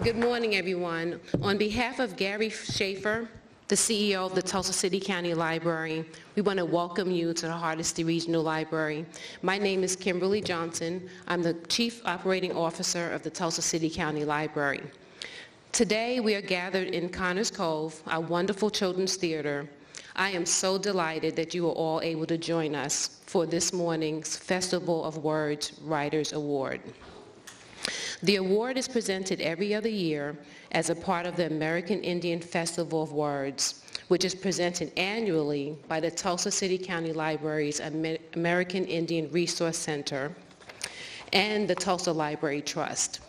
Good morning, everyone. On behalf of Gary Schaefer, the CEO of the Tulsa City County Library, we want to welcome you to the Hardesty Regional Library. My name is Kimberly Johnson. I'm the Chief Operating Officer of the Tulsa City County Library. Today, we are gathered in Connors Cove, our wonderful children's theater. I am so delighted that you are all able to join us for this morning's Festival of Words Writers Award. The award is presented every other year as a part of the American Indian Festival of Words, which is presented annually by the Tulsa City County Library's American Indian Resource Center and the Tulsa Library Trust.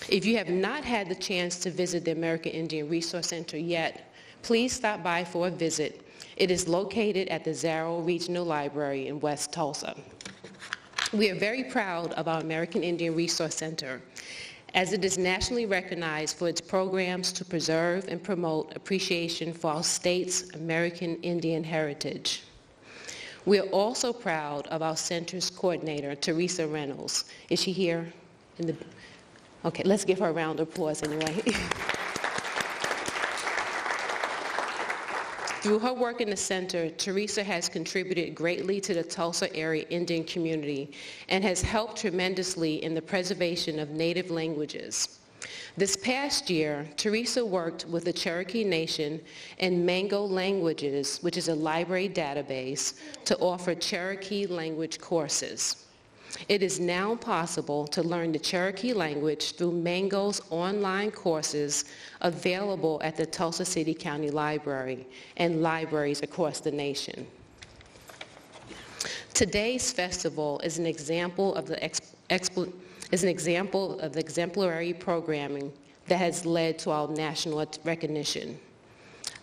If you have not had the chance to visit the American Indian Resource Center yet, please stop by for a visit. It is located at the Zarrow Regional Library in West Tulsa. We are very proud of our American Indian Resource Center, as it is nationally recognized for its programs to preserve and promote appreciation for our state's American Indian heritage. We are also proud of our center's coordinator, Teresa Reynolds. Is she here? Okay, let's give her a round of applause anyway. Through her work in the center, Teresa has contributed greatly to the Tulsa area Indian community and has helped tremendously in the preservation of native languages. This past year, Teresa worked with the Cherokee Nation and Mango Languages, which is a library database, to offer Cherokee language courses. It is now possible to learn the Cherokee language through Mango's online courses available at the Tulsa City County Library and libraries across the nation. Today's festival is an example of the exemplary programming that has led to our national recognition.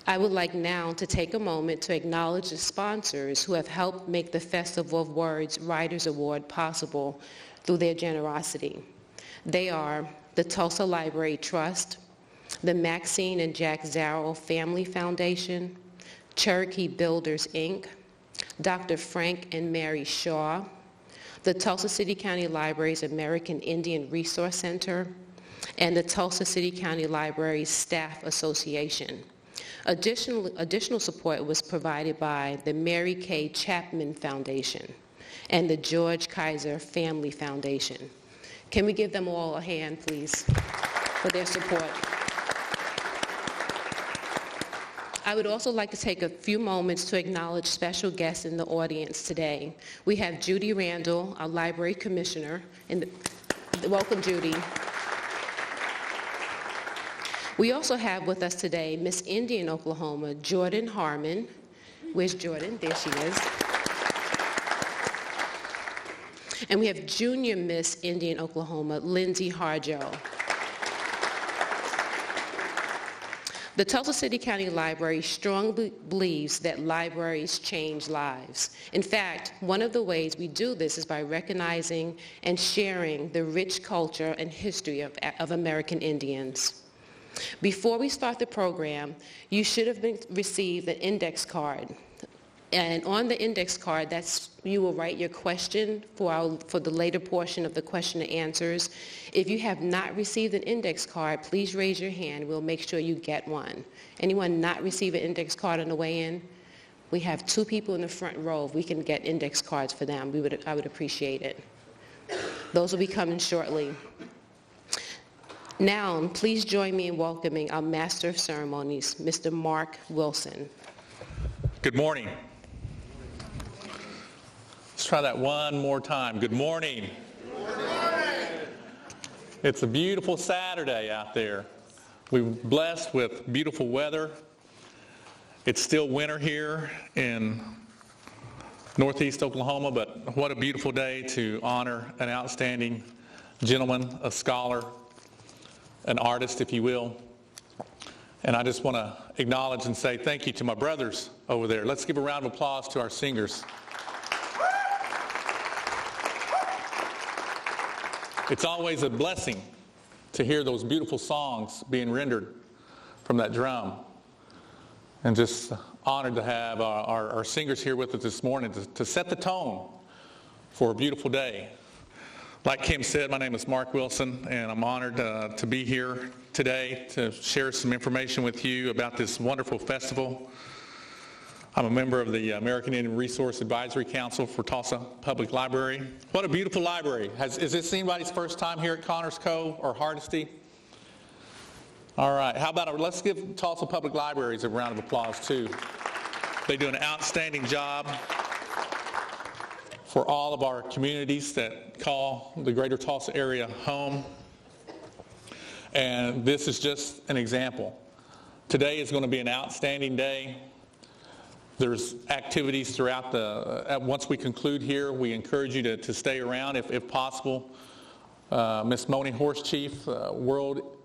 I would like now to take a moment to acknowledge the sponsors who have helped make the Festival of Words Writers Award possible through their generosity. They are the Tulsa Library Trust, the Maxine and Jack Zarrow Family Foundation, Cherokee Builders, Inc., Dr. Frank and Mary Shaw, the Tulsa City County Library's American Indian Resource Center, and the Tulsa City County Library's Staff Association. Additional support was provided by the Mary Kay Chapman Foundation and the George Kaiser Family Foundation. Can we give them all a hand, please, for their support? I would also like to take a few moments to acknowledge special guests in the audience today. We have Judy Randall, our Library Commissioner, and welcome, Judy. We also have with us today Miss Indian Oklahoma, Jordan Harmon. Where's Jordan? There she is. And we have Junior Miss Indian Oklahoma, Lindsay Harjo. The Tulsa City County Library strongly believes that libraries change lives. In fact, one of the ways we do this is by recognizing and sharing the rich culture and history of American Indians. Before we start the program, you should have received an index card. And on the index card, you will write your question for the later portion of the question and answers. If you have not received an index card, please raise your hand. We'll make sure you get one. Anyone not receive an index card on the way in? We have 2 people in the front row. If we can get index cards for them, I would appreciate it. Those will be coming shortly. Now, please join me in welcoming our Master of Ceremonies, Mr. Mark Wilson. Good morning. Let's try that one more time. Good morning. Good morning. It's a beautiful Saturday out there. We're blessed with beautiful weather. It's still winter here in northeast Oklahoma, but what a beautiful day to honor an outstanding gentleman, a scholar, an artist, if you will. And I just want to acknowledge and say thank you to my brothers over there. Let's give a round of applause to our singers. It's always a blessing to hear those beautiful songs being rendered from that drum. And just honored to have our singers here with us this morning to set the tone for a beautiful day. Like Kim said, my name is Mark Wilson, and I'm honored to be here today to share some information with you about this wonderful festival. I'm a member of the American Indian Resource Advisory Council for Tulsa Public Library. What a beautiful library. Is this anybody's first time here at Connors Cove or Hardesty? All right, how about let's give Tulsa Public Libraries a round of applause too. They do an outstanding job for all of our communities that call the greater Tulsa area home. And this is just an example. Today is going to be an outstanding day. There's activities throughout once we conclude here, we encourage you to stay around if possible. Miss Moni Horse Chief, World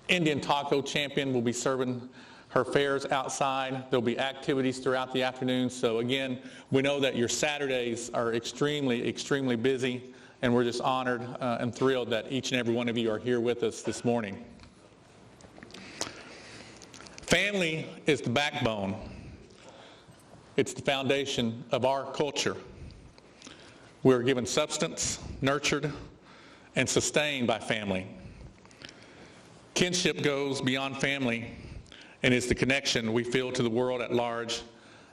Indian Taco Champion, will be serving her fares outside. There'll be activities throughout the afternoon. So again, we know that your Saturdays are extremely, extremely busy, and we're just honored and thrilled that each and every one of you are here with us this morning. Family is the backbone. It's the foundation of our culture. We're given substance, nurtured, and sustained by family. Kinship goes beyond family and is the connection we feel to the world at large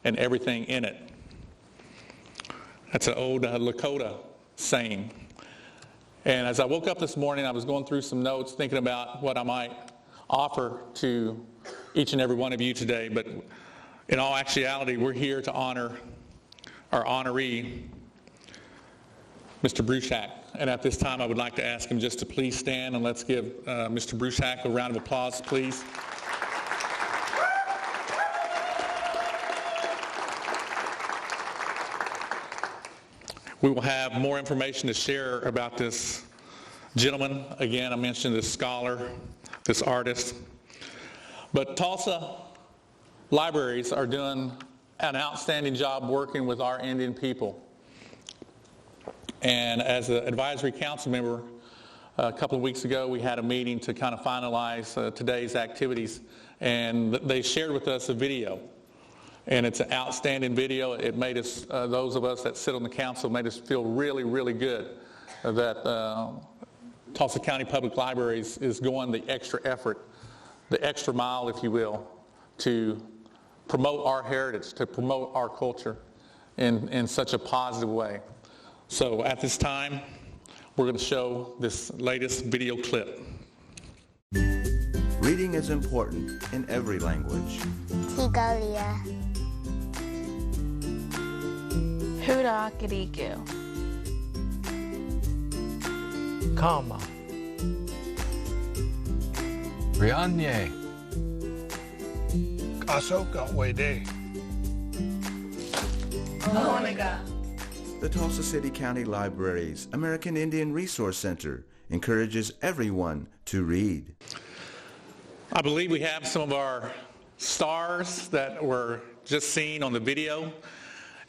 and everything in it. That's an old Lakota saying. And as I woke up this morning, I was going through some notes thinking about what I might offer to each and every one of you today. But in all actuality, we're here to honor our honoree, Mr. Bruchac. And at this time, I would like to ask him just to please stand, and let's give Mr. Bruchac a round of applause, please. We will have more information to share about this gentleman. Again, I mentioned this scholar, this artist. But Tulsa libraries are doing an outstanding job working with our Indian people. And as an advisory council member, a couple of weeks ago, we had a meeting to kind of finalize today's activities. And they shared with us a video. And it's an outstanding video. It made us, those of us that sit on the council, made us feel really, really good that Tulsa County Public Libraries is going the extra effort, the extra mile, if you will, to promote our heritage, to promote our culture in such a positive way. So at this time, we're going to show this latest video clip. Reading is important in every language. Tigalia. Huda Kiriku. Kama. Rianye. Kasoka Wede. Onega. The Tulsa City County Library's American Indian Resource Center encourages everyone to read. I believe we have some of our stars that were just seen on the video.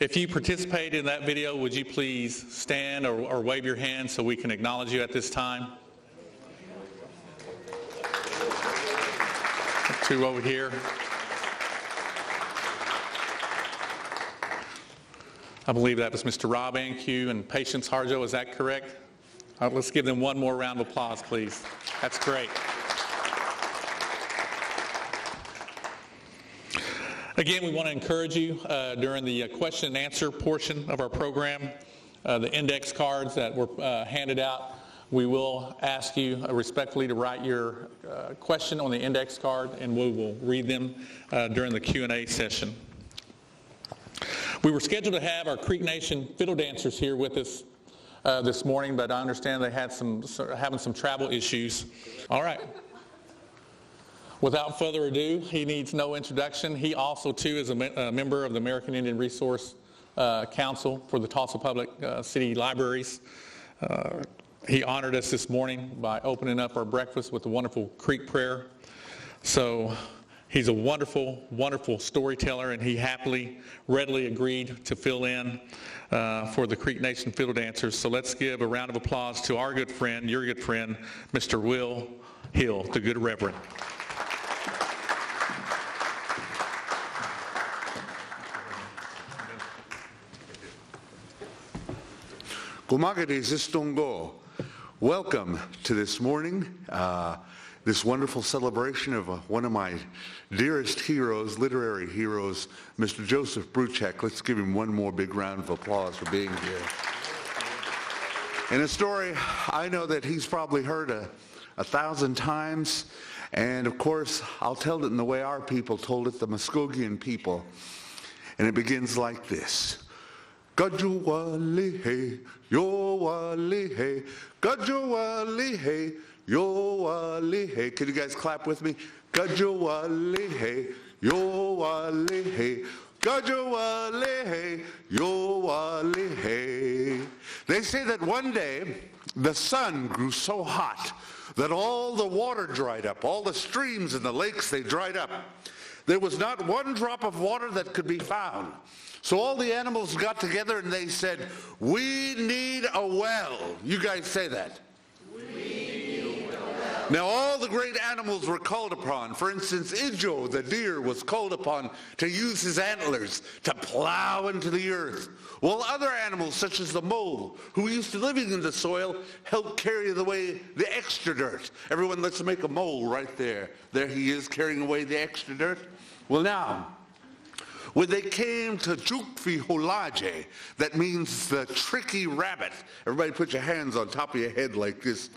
If you participated in that video, would you please stand or wave your hand so we can acknowledge you at this time? Two over here. I believe that was Mr. Rob Anque and Patience Harjo. Is that correct? Let's give them one more round of applause, please. That's great. Again, we want to encourage you during the question and answer portion of our program, the index cards that were handed out, we will ask you respectfully to write your question on the index card, and we will read them during the Q&A session. We were scheduled to have our Creek Nation fiddle dancers here with us this morning, but I understand they had having some travel issues. All right. Without further ado, he needs no introduction. He also, too, is a member of the American Indian Resource Council for the Tulsa Public City Libraries. He honored us this morning by opening up our breakfast with a wonderful Creek prayer. So he's a wonderful, wonderful storyteller, and he readily agreed to fill in for the Creek Nation Fiddle Dancers. So let's give a round of applause to our good friend, your good friend, Mr. Will Heal, the Good Reverend. Gomagade Zistongo. Welcome to this morning, this wonderful celebration of one of my dearest heroes, literary heroes, Mr. Joseph Bruchac. Let's give him one more big round of applause for being here. In a story I know that he's probably heard 1,000 times, and of course I'll tell it in the way our people told it, the Muskogean people. And it begins like this. Gajuwalihe, yowalihe, gajuwalihe, yowalihe. Can you guys clap with me? Gajuwalihe, yowalihe, gajuwalihe, yowalihe. They say that one day the sun grew so hot that all the water dried up, all the streams and the lakes, they dried up. There was not one drop of water that could be found. So all the animals got together and they said, we need a well. You guys say that. We need a well. Now all the great animals were called upon. For instance, Ijo, the deer, was called upon to use his antlers to plow into the earth. While other animals, such as the mole, who used to living in the soil, helped carry away the extra dirt. Everyone, let's make a mole right there. There he is carrying away the extra dirt. Well now, when they came to Jukfi Holaje, that means the tricky rabbit. Everybody put your hands on top of your head like this.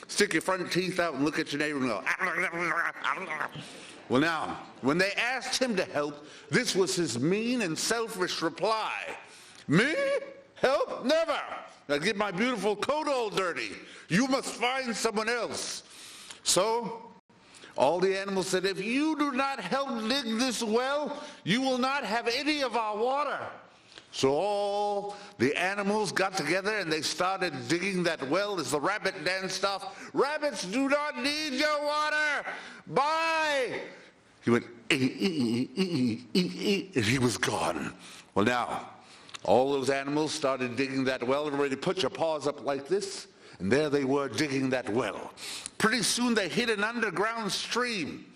Stick your front teeth out and look at your neighbor and go, well now, when they asked him to help, this was his mean and selfish reply. Me? Help? Never. I'll get my beautiful coat all dirty. You must find someone else. So, all the animals said, if you do not help dig this well, you will not have any of our water. So all the animals got together and they started digging that well as the rabbit danced off. Rabbits do not need your water. Bye. He went, and he was gone. Well now, all those animals started digging that well. Everybody put your paws up like this. And there they were digging that well. Pretty soon they hit an underground stream.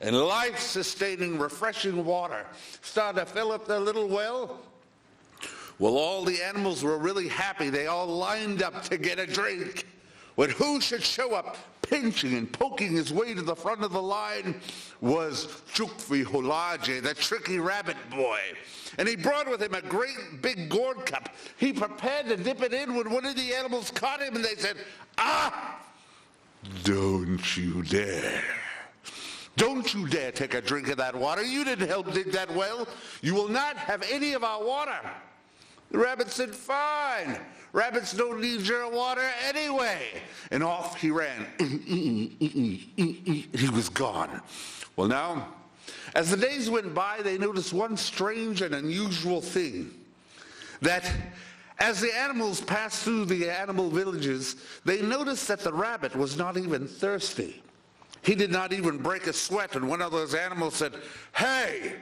And life-sustaining, refreshing water started to fill up their little well. Well, all the animals were really happy. They all lined up to get a drink. When who should show up, pinching and poking his way to the front of the line, was Jukfi Holaje, the tricky rabbit boy. And he brought with him a great big gourd cup. He prepared to dip it in when one of the animals caught him and they said, ah, don't you dare. Don't you dare take a drink of that water. You didn't help dig that well. You will not have any of our water. The rabbit said, fine. Rabbits don't need your water anyway. And off he ran. He was gone. Well now, as the days went by, they noticed one strange and unusual thing. That as the animals passed through the animal villages, they noticed that the rabbit was not even thirsty. He did not even break a sweat, and one of those animals said, hey,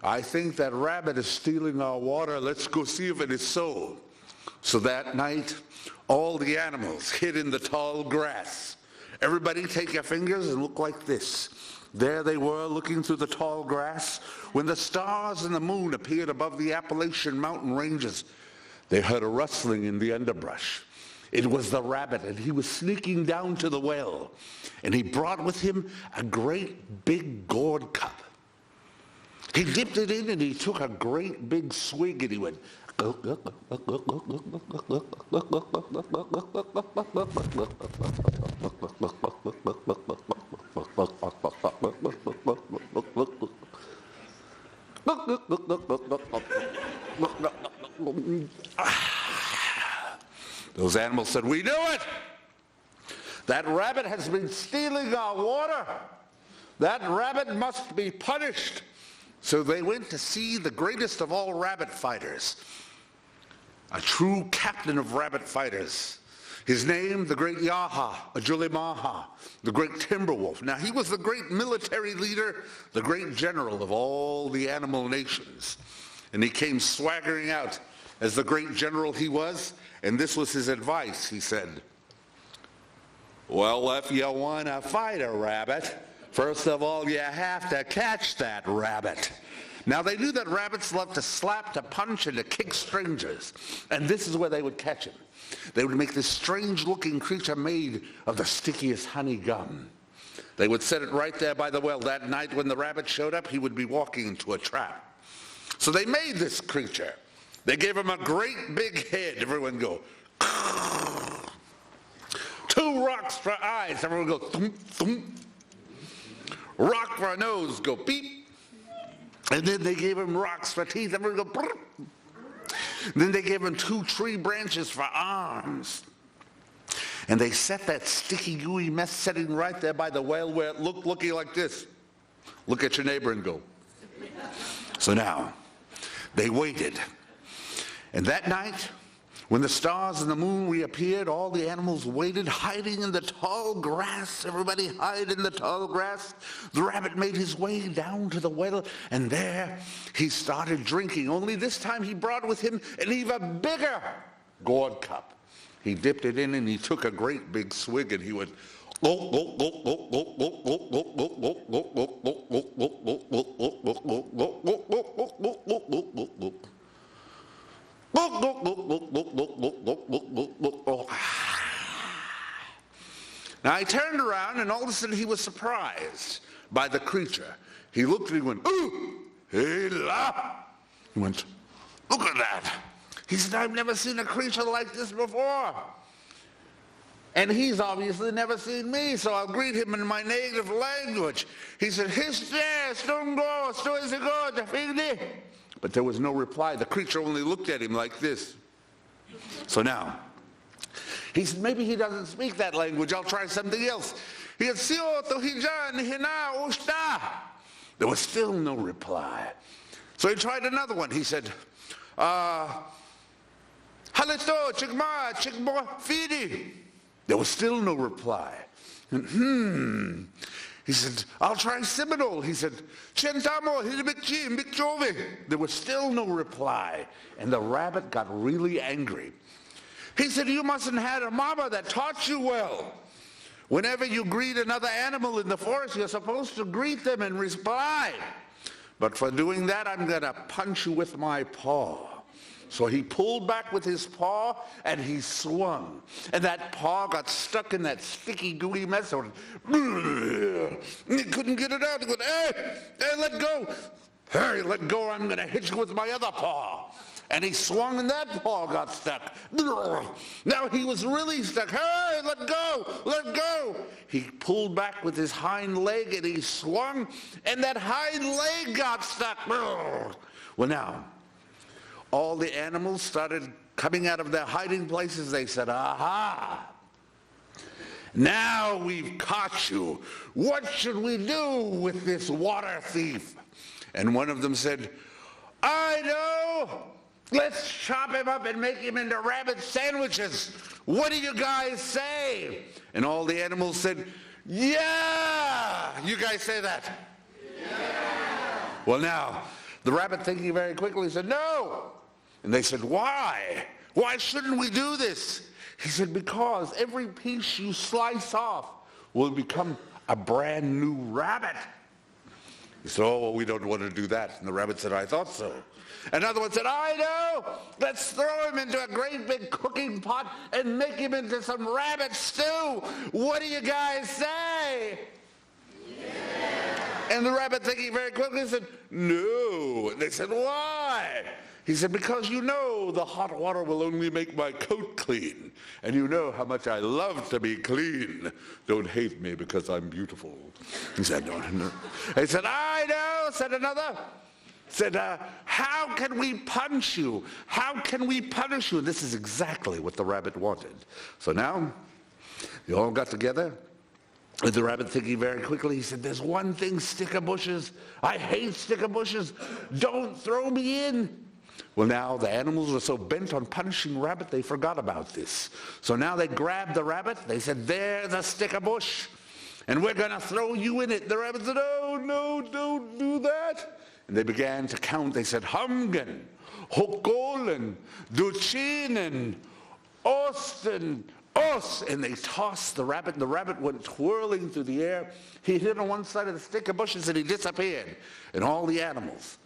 I think that rabbit is stealing our water. Let's go see if it is so. So that night, all the animals hid in the tall grass. Everybody take your fingers and look like this. There they were looking through the tall grass. When the stars and the moon appeared above the Appalachian mountain ranges, they heard a rustling in the underbrush. It was the rabbit, and he was sneaking down to the well. And he brought with him a great big gourd cup. He dipped it in and he took a great big swig and he went, those animals said, we knew it! That rabbit has been stealing our water. That rabbit must be punished. So they went to see the greatest of all rabbit fighters, a true captain of rabbit fighters. His name, the great Yaha, Ajulimaha, the great Timberwolf. Now he was the great military leader, the great general of all the animal nations. And he came swaggering out as the great general he was, and this was his advice. He said, well, if you want to fight a rabbit, first of all, you have to catch that rabbit. Now they knew that rabbits loved to slap, to punch, and to kick strangers. And this is where they would catch him. They would make this strange-looking creature made of the stickiest honey gum. They would set it right there by the well. That night when the rabbit showed up, he would be walking into a trap. So they made this creature. They gave him a great big head. Everyone go, 2 rocks for eyes. Everyone go, thump, thump. Rock for a nose, go beep. And then they gave him rocks for teeth. Everyone go, brr. Then they gave him 2 tree branches for arms. And they set that sticky, gooey mess setting right there by the well where it looked looking like this. Look at your neighbor and go. So now, they waited. And that night, when the stars and the moon reappeared, all the animals waited, hiding in the tall grass. Everybody hide in the tall grass. The rabbit made his way down to the well, and there he started drinking. Only this time he brought with him an even bigger gourd cup. He dipped it in and he took a great big swig, and he would Now he turned around, and all of a sudden he was surprised by the creature. He looked and he went, ooh, hey la. He went, look at that. He said, I've never seen a creature like this before. And he's obviously never seen me, so I'll greet him in my native language. He said, but there was no reply. The creature only looked at him like this. So now, he said, maybe he doesn't speak that language. I'll try something else. He said, there was still no reply. So he tried another one. He said, there was still no reply. He said, I'll try Seminole. He said, there was still no reply. And the rabbit got really angry. He said, you mustn't have a mama that taught you well. Whenever you greet another animal in the forest, you're supposed to greet them and reply. But for doing that, I'm going to punch you with my paw. So he pulled back with his paw, and he swung. And that paw got stuck in that sticky, gooey mess. He couldn't get it out. He went, hey, let go. Hey, let go, I'm going to hit you with my other paw. And he swung, and that paw got stuck. Now he was really stuck. Hey, let go, let go. He pulled back with his hind leg, and he swung, and that hind leg got stuck. Well, now, all the animals started coming out of their hiding places. They said, aha, now we've caught you. What should we do with this water thief? And one of them said, I know. Let's chop him up and make him into rabbit sandwiches. What do you guys say? And all the animals said, yeah. You guys say that? Yeah. Well, now, the rabbit, thinking very quickly, said, no. And they said, why? Why shouldn't we do this? He said, because every piece you slice off will become a brand new rabbit. He said, oh, well, we don't want to do that. And the rabbit said, I thought so. Another one said, I know. Let's throw him into a great big cooking pot and make him into some rabbit stew. What do you guys say? Yeah. And the rabbit, thinking very quickly, said, no. And they said, why? He said, because you know the hot water will only make my coat clean. And you know how much I love to be clean. Don't hate me because I'm beautiful. He said, no, no. He said, I know, said another. Said, how can we punish you? How can we punish you? And this is exactly what the rabbit wanted. So now, they all got together. And the rabbit, thinking very quickly, he said, there's one thing, stick of bushes. I hate stick of bushes. Don't throw me in. Well, now the animals were so bent on punishing rabbit, they forgot about this. So now they grabbed the rabbit. They said, there's a stick of bush, and we're going to throw you in it. The rabbit said, oh, no, don't do that. And they began to count. They said, Humgen, Hokolen, Duchinen, Osten, Os. And they tossed the rabbit, and the rabbit went twirling through the air. He hit on one side of the stick of bushes, and he disappeared. And all the animals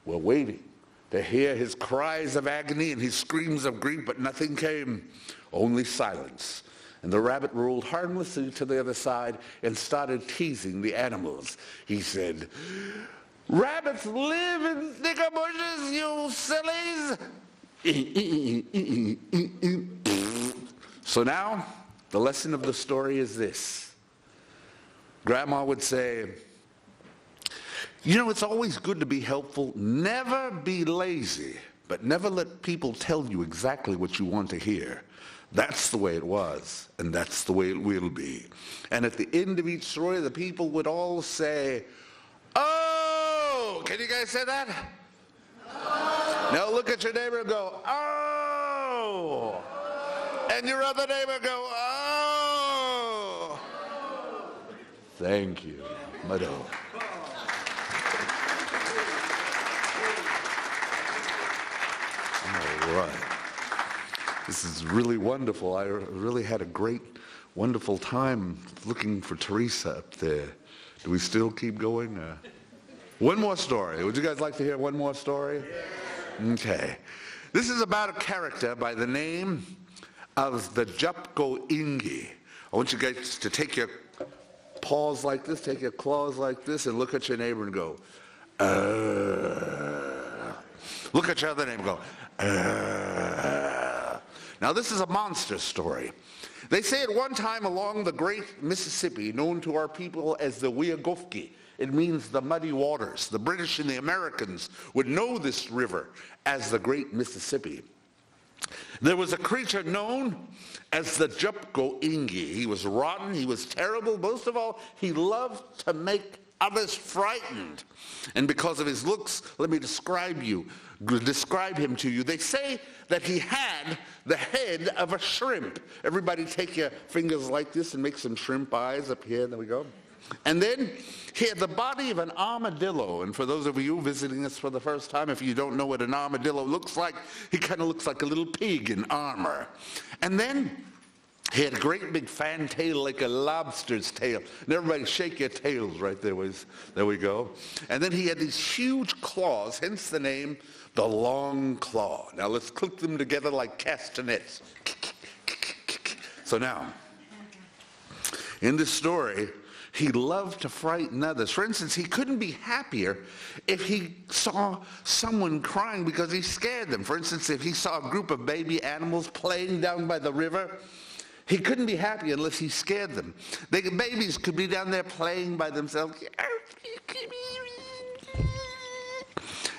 were waiting to hear his cries of agony and his screams of grief, but nothing came, only silence. And the rabbit rolled harmlessly to the other side and started teasing the animals. He said, "Rabbits live in thicker bushes, you sillies." So now, the lesson of the story is this. Grandma would say, you know, it's always good to be helpful. Never be lazy, but never let people tell you exactly what you want to hear. That's the way it was, and that's the way it will be. And at the end of each story, the people would all say, "Oh!" Can you guys say that? Oh. Now look at your neighbor and go, "Oh!" And your other neighbor go, "Oh!" Thank you, Madam. All right. This is really wonderful. I really had a great, wonderful time looking for Teresa up there. Do we still keep going? One more story. Would you guys like to hear one more story? Okay. This is about a character by the name of the Jupko Ingi. I want you guys to take your paws like this, take your claws like this, and look at your neighbor and go, Look at your other neighbor and go, Now this is a monster story. They say at one time along the great Mississippi, known to our people as the Wiagofki, it means the muddy waters. The British and the Americans would know this river as the great Mississippi. There was a creature known as the Jupko Ingi. He was rotten, he was terrible. Most of all, he loved to make others frightened. And because of his looks, let me describe him to you. They say that he had the head of a shrimp. Everybody take your fingers like this and make some shrimp eyes up here. There we go. And then he had the body of an armadillo. And for those of you visiting us for the first time, if you don't know what an armadillo looks like, he kind of looks like a little pig in armor. And then he had a great big fan tail like a lobster's tail. And everybody shake your tails right there. There we go. And then he had these huge claws, hence the name, the long claw. Now let's click them together like castanets. So now, in this story, he loved to frighten others. For instance, he couldn't be happier if he saw someone crying because he scared them. For instance, if he saw a group of baby animals playing down by the river, he couldn't be happy unless he scared them. Babies could be down there playing by themselves.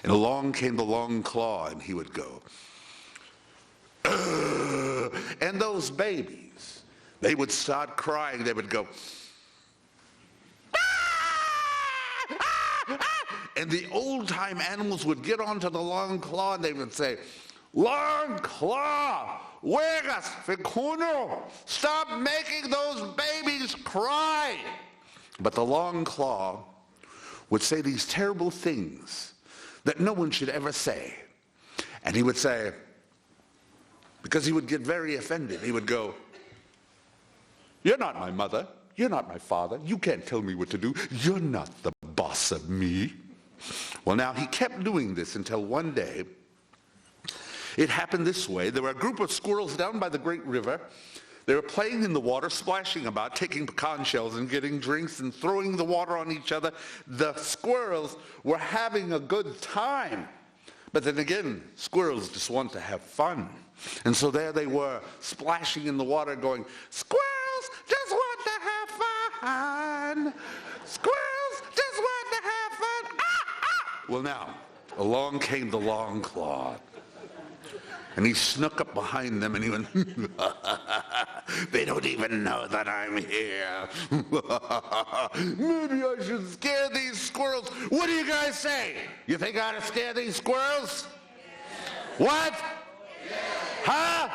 And along came the long claw, and he would go. And those babies, they would start crying. They would go. And the old-time animals would get onto the long claw, and they would say, "Long claw, Vegas, Ficuno, stop making those babies cry." But the long claw would say these terrible things that no one should ever say. And he would say, because he would get very offended, he would go, "You're not my mother. You're not my father. You can't tell me what to do. You're not the boss of me." Well, now, he kept doing this until one day, it happened this way. There were a group of squirrels down by the great river. They were playing in the water, splashing about, taking pecan shells and getting drinks and throwing the water on each other. The squirrels were having a good time. But then again, squirrels just want to have fun. And so there they were, splashing in the water, going, "Squirrels just want to have fun. Squirrels just want to have fun. Ah, ah." Well, now, along came the long claw. And he snuck up behind them and he went, "They don't even know that I'm here. Maybe I should scare these squirrels. What do you guys say? You think I ought to scare these squirrels?" Yes. What? Yes. Huh?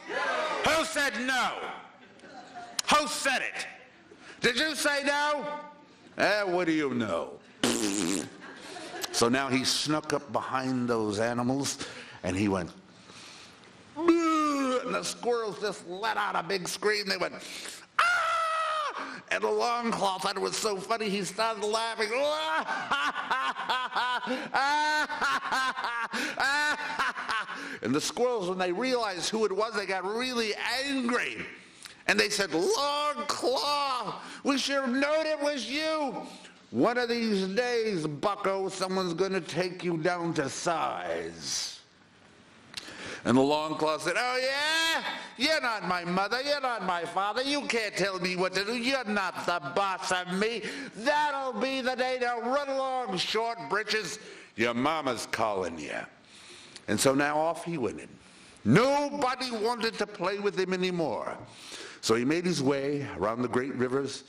Yes. Who said no? Who said it? Did you say no? What do you know? So now he snuck up behind those animals and he went, and the squirrels just let out a big scream. They went, "Ah! And the long claw thought it was so funny, he started laughing. And the squirrels, when they realized who it was, they got really angry. And they said, Long Claw, we should have known it was you. One of these days, bucko, someone's going to take you down to size. And the Long Claw said, oh yeah? You're not my mother, you're not my father, you can't tell me what to do, you're not the boss of me. That'll be the day to run along, short britches. Your mama's calling you. And so now off he went in. Nobody wanted to play with him anymore. So he made his way around the great rivers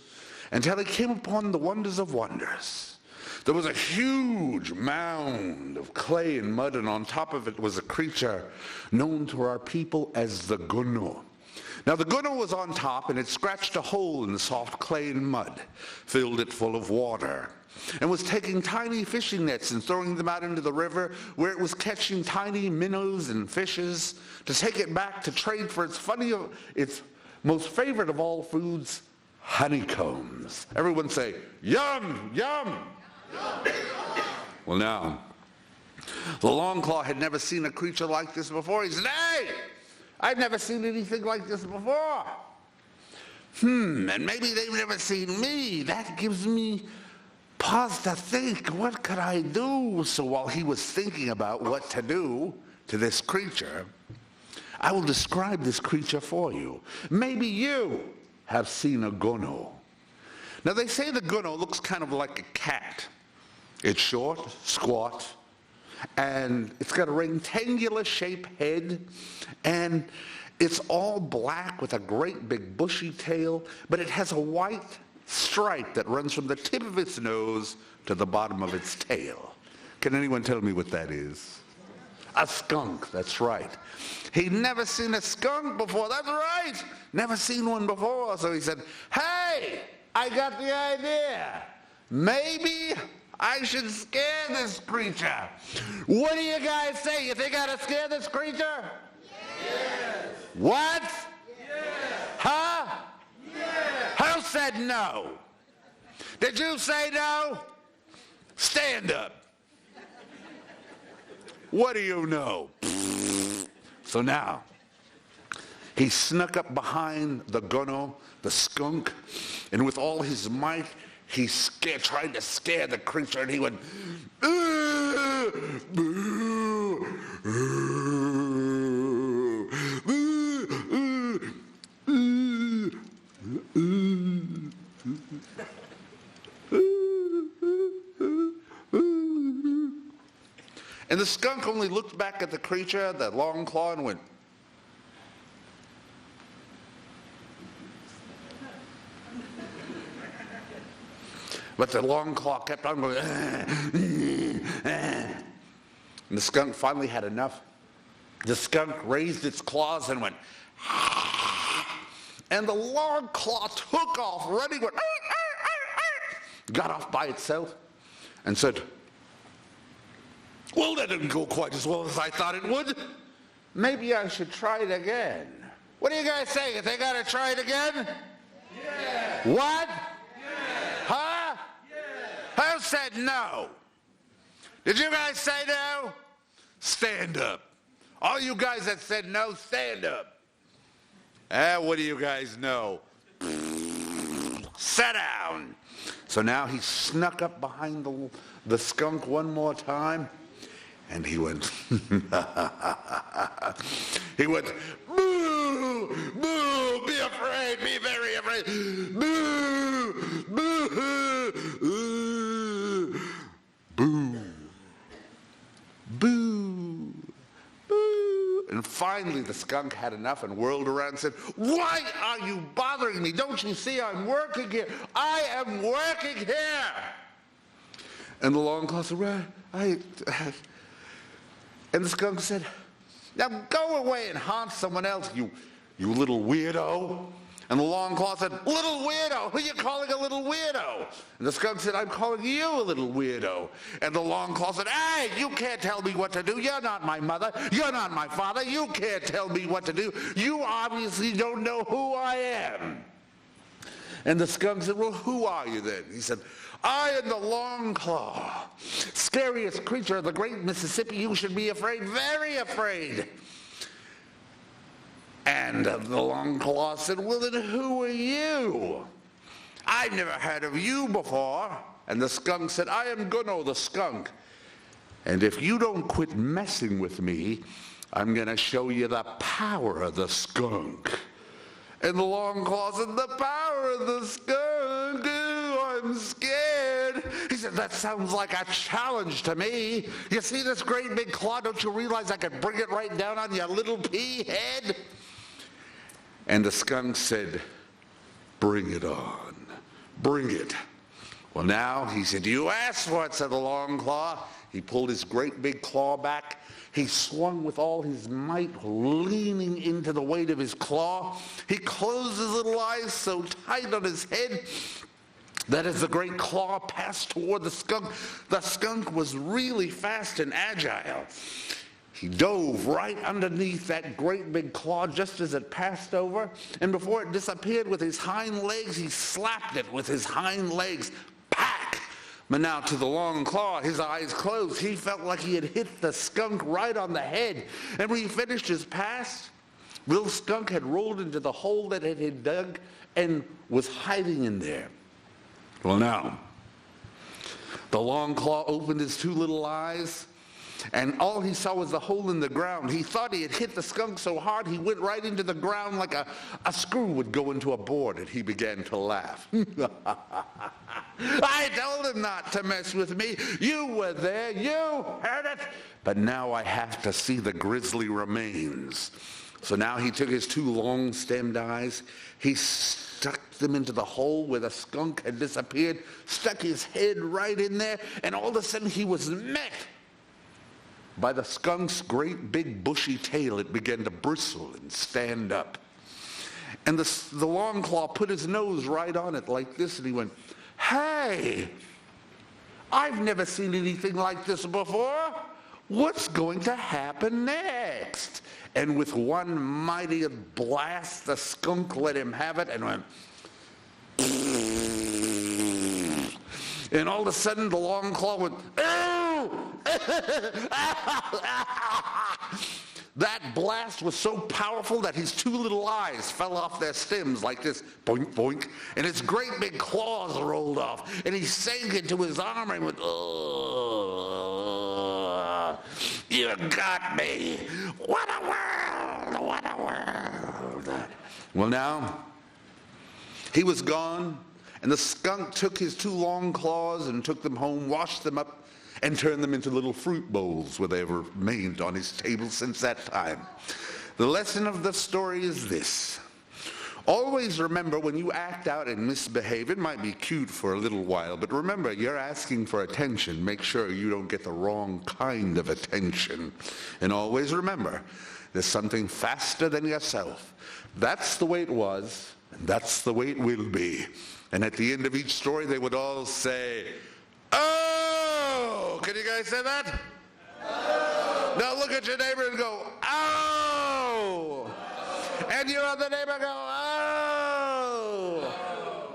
until he came upon the wonders of wonders. There was a huge mound of clay and mud, and on top of it was a creature known to our people as the gunno. Now the gunno was on top, and it scratched a hole in the soft clay and mud, filled it full of water, and was taking tiny fishing nets and throwing them out into the river, where it was catching tiny minnows and fishes to take it back to trade for its most favorite of all foods, honeycombs. Everyone say, yum, yum. Well now, the Long Claw had never seen a creature like this before. He said, hey, I've never seen anything like this before. And maybe they've never seen me. That gives me pause to think, what could I do? So while he was thinking about what to do to this creature, I will describe this creature for you. Maybe you have seen a gunno. Now they say the gunno looks kind of like a cat. It's short, squat, and it's got a rectangular shaped head, and it's all black with a great big bushy tail, but it has a white stripe that runs from the tip of its nose to the bottom of its tail. Can anyone tell me what that is? A skunk, that's right. He'd never seen a skunk before, that's right. Never seen one before, so he said, hey, I got the idea. Maybe I should scare this creature. What do you guys say? You think I ought to scare this creature? Yes. What? Yes. Huh? Yes. Who said no? Did you say no? Stand up. What do you know? So now, he snuck up behind the gunno, the skunk, and with all his might, he tried to scare the creature, and he went, and the skunk only looked back at the creature, that Long Claw, and went, but the Long Claw kept on going, and the skunk finally had enough. The skunk raised its claws and went, and the Long Claw took off running, went, got off by itself, and said, well, that didn't go quite as well as I thought it would. Maybe I should try it again. What do you guys say? You think I ought to try it again? Yeah. What? Yeah. Huh? Yeah. Who said no? Did you guys say no? Stand up. All you guys that said no, stand up. What do you guys know? Sit down. So now he snuck up behind the skunk one more time, and he went, he went, boo, boo, be afraid, be very afraid, boo, boo, boo, boo, boo. And finally the skunk had enough and whirled around and said, why are you bothering me? Don't you see I'm working here? I am working here. And the Long Claw said, well, and the skunk said, now go away and haunt someone else, you little weirdo. And the Long Claw said, little weirdo? Who are you calling a little weirdo? And the skunk said, I'm calling you a little weirdo. And the Long Claw said, hey, you can't tell me what to do. You're not my mother. You're not my father. You can't tell me what to do. You obviously don't know who I am. And the skunk said, well, who are you then? He said, I am the long claw, scariest creature of the great Mississippi. You should be afraid, very afraid. And the long claw said, well, then who are you? I've never heard of you before. And the skunk said, I am Gunno the skunk. And if you don't quit messing with me, I'm going to show you the power of the skunk. And the long claw said, the power of the skunk? Ooh, I'm scared. He said, that sounds like a challenge to me. You see this great big claw? Don't you realize I could bring it right down on your little pea head? And the skunk said, bring it on. Bring it. Well, now, he said, you asked for it, said the long claw. He pulled his great big claw back. He swung with all his might, leaning into the weight of his claw. He closed his little eyes so tight on his head that as the great claw passed toward the skunk was really fast and agile. He dove right underneath that great big claw just as it passed over, and before it disappeared with his hind legs, he slapped it with his hind legs. Pack! But now to the long claw, his eyes closed. He felt like he had hit the skunk right on the head. And when he finished his pass, Will Skunk had rolled into the hole that it had dug and was hiding in there. Well, now, the long claw opened his two little eyes, and all he saw was the hole in the ground. He thought he had hit the skunk so hard he went right into the ground like a screw would go into a board, and he began to laugh. I told him not to mess with me. You were there. You heard it. But now I have to see the grisly remains. So now he took his two long-stemmed eyes. He stuck them into the hole where the skunk had disappeared, stuck his head right in there, and all of a sudden he was met by the skunk's great big bushy tail. It began to bristle and stand up. And the long claw put his nose right on it like this, and he went, hey, I've never seen anything like this before. What's going to happen next? And with one mighty blast, the skunk let him have it and went, and all of a sudden the long claw went, that blast was so powerful that his two little eyes fell off their stems like this, boink, boink, and his great big claws rolled off, and he sank into his arm and went, oh, you got me. What a world, what a world. Well, now, he was gone, and the skunk took his two long claws and took them home, washed them up, and turned them into little fruit bowls where they were remained on his table since that time. The lesson of the story is this. Always remember, when you act out and misbehave, it might be cute for a little while, but remember, you're asking for attention. Make sure you don't get the wrong kind of attention. And always remember, there's something faster than yourself. That's the way it was, and that's the way it will be. And at the end of each story, they would all say, oh! Can you guys say that? Oh! Now look at your neighbor and go, oh! Oh! And your other neighbor go, oh! Oh!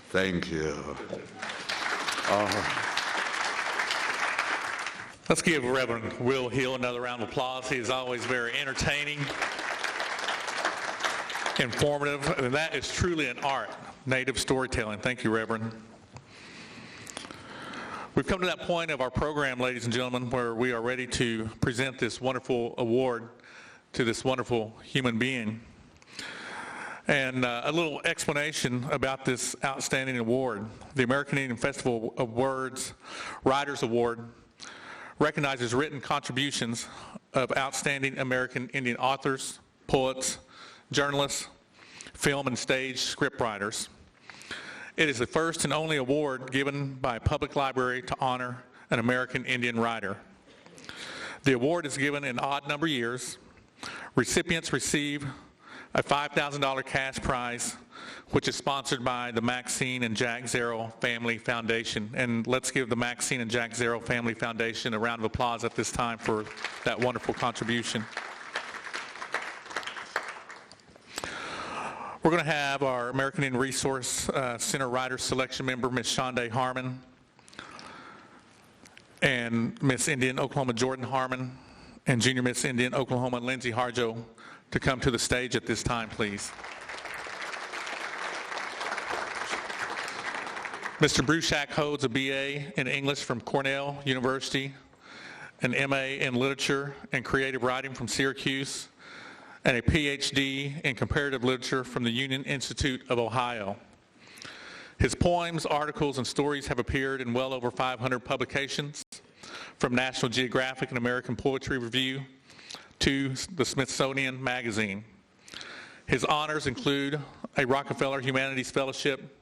Thank you. All right. Let's give Rev Will Heal another round of applause. He is always very entertaining, informative, and that is truly an art, native storytelling. Thank you, Reverend. We've come to that point of our program, ladies and gentlemen, where we are ready to present this wonderful award to this wonderful human being. And a little explanation about this outstanding award. The American Indian Festival of Words Writers Award recognizes written contributions of outstanding American Indian authors, poets, journalists, film and stage scriptwriters. It is the first and only award given by a public library to honor an American Indian writer. The award is given in odd number years. Recipients receive a $5,000 cash prize, which is sponsored by the Maxine and Jack Zero Family Foundation. And let's give the Maxine and Jack Zero Family Foundation a round of applause at this time for that wonderful contribution. We're going to have our American Indian Resource Center Writer Selection member, Ms. Shonda Harmon, and Miss Indian Oklahoma Jordan Harmon, and Junior Miss Indian Oklahoma Lindsay Harjo to come to the stage at this time, please. Mr. Bruchac holds a BA in English from Cornell University, an MA in Literature and Creative Writing from Syracuse, and a PhD in Comparative Literature from the Union Institute of Ohio. His poems, articles, and stories have appeared in well over 500 publications, from National Geographic and American Poetry Review to the Smithsonian Magazine. His honors include a Rockefeller Humanities Fellowship,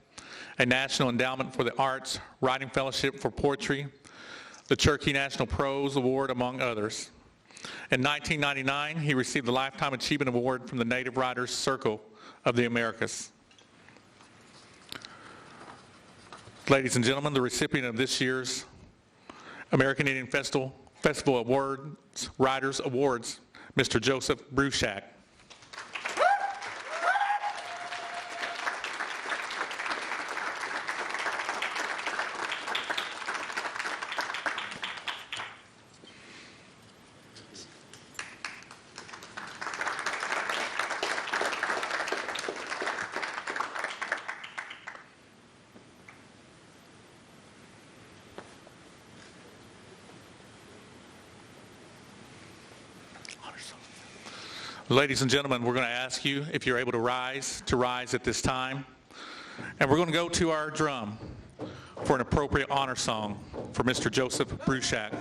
a National Endowment for the Arts Writing Fellowship for Poetry, the Cherokee National Prose Award, among others. In 1999, he received the Lifetime Achievement Award from the Native Writers Circle of the Americas. Ladies and gentlemen, the recipient of this year's American Indian Festival Awards, Writers Awards, Mr. Joseph Bruchac. Ladies and gentlemen, we're going to ask you if you're able to rise at this time. And we're going to go to our drum for an appropriate honor song for Mr. Joseph Bruchac.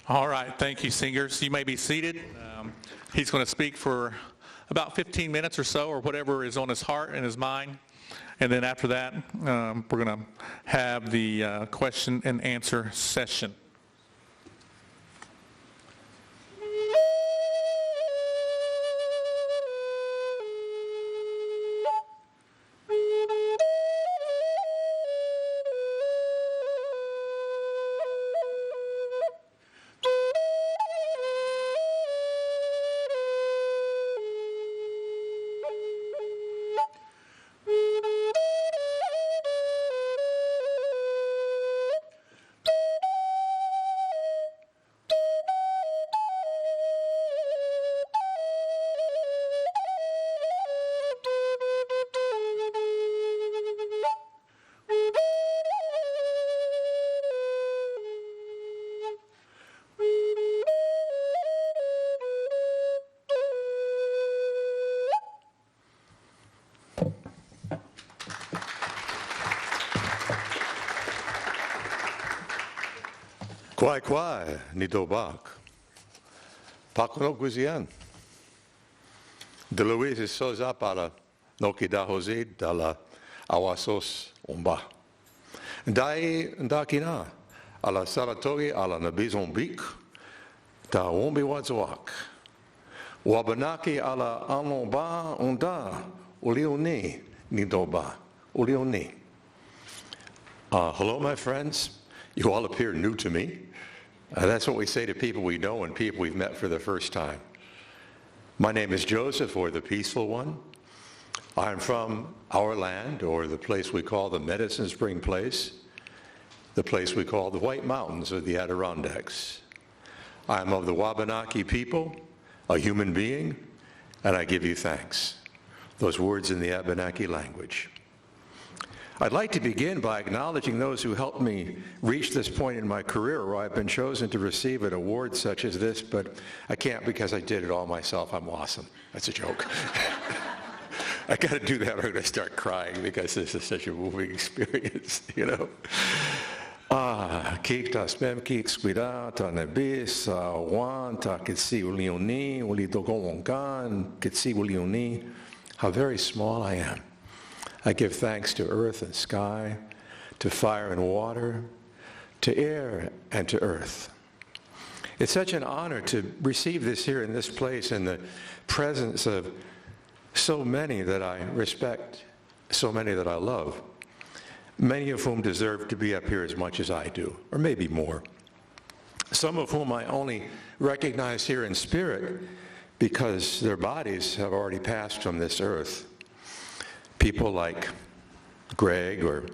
All right, thank you, singers. You may be seated. He's going to speak for about 15 minutes or so, or whatever is on his heart and his mind. And then after that, we're going to have the question and answer session. Kwai kwai ni dobak. Pakuno guzian. De Louise soza para noki da Jose da la awasos umba. Dai ndakina ala Saratogi, ala Nabizonbik, ta Wombi Wadzawak. Wabanaki ala Alomba Onda, Ulioni, Nidoba, Ulioni. Hello, my friends. You all appear new to me. That's what we say to people we know and people we've met for the first time. My name is Joseph, or the Peaceful One. I'm from our land, or the place we call the Medicine Spring Place, the place we call the White Mountains or the Adirondacks. I'm of the Wabanaki people, a human being, and I give you thanks. Those words in the Abenaki language. I'd like to begin by acknowledging those who helped me reach this point in my career where I've been chosen to receive an award such as this, but I can't because I did it all myself. I'm awesome. That's a joke. I got to do that or I'm going to start crying because this is such a moving experience, you know. Kikta spemki squida ta nebis wan ta kitsi ulioni ulitogowongan kitsi ulioni. How very small I am. I give thanks to earth and sky, to fire and water, to air and to earth. It's such an honor to receive this here in this place in the presence of so many that I respect, so many that I love, many of whom deserve to be up here as much as I do, or maybe more. Some of whom I only recognize here in spirit because their bodies have already passed from this earth. People like Greg or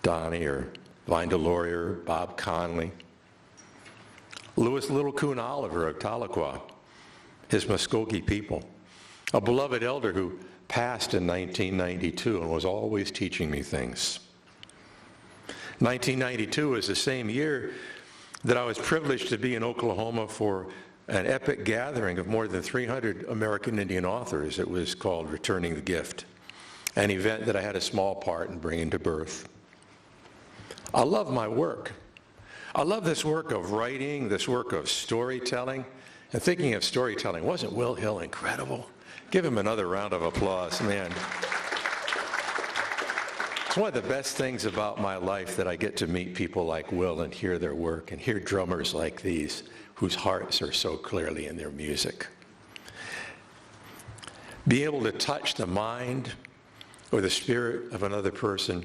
Donnie or Vine Delorier, Bob Conley, Louis Little Coon Oliver of Tahlequah, his Muskogee people, a beloved elder who passed in 1992 and was always teaching me things. 1992 was the same year that I was privileged to be in Oklahoma for an epic gathering of more than 300 American Indian authors. It was called Returning the Gift, an event that I had a small part in bringing to birth. I love my work. I love this work of writing, this work of storytelling. And thinking of storytelling, wasn't Will Hill incredible? Give him another round of applause, man. It's one of the best things about my life that I get to meet people like Will and hear their work and hear drummers like these whose hearts are so clearly in their music. Be able to touch the mind or the spirit of another person,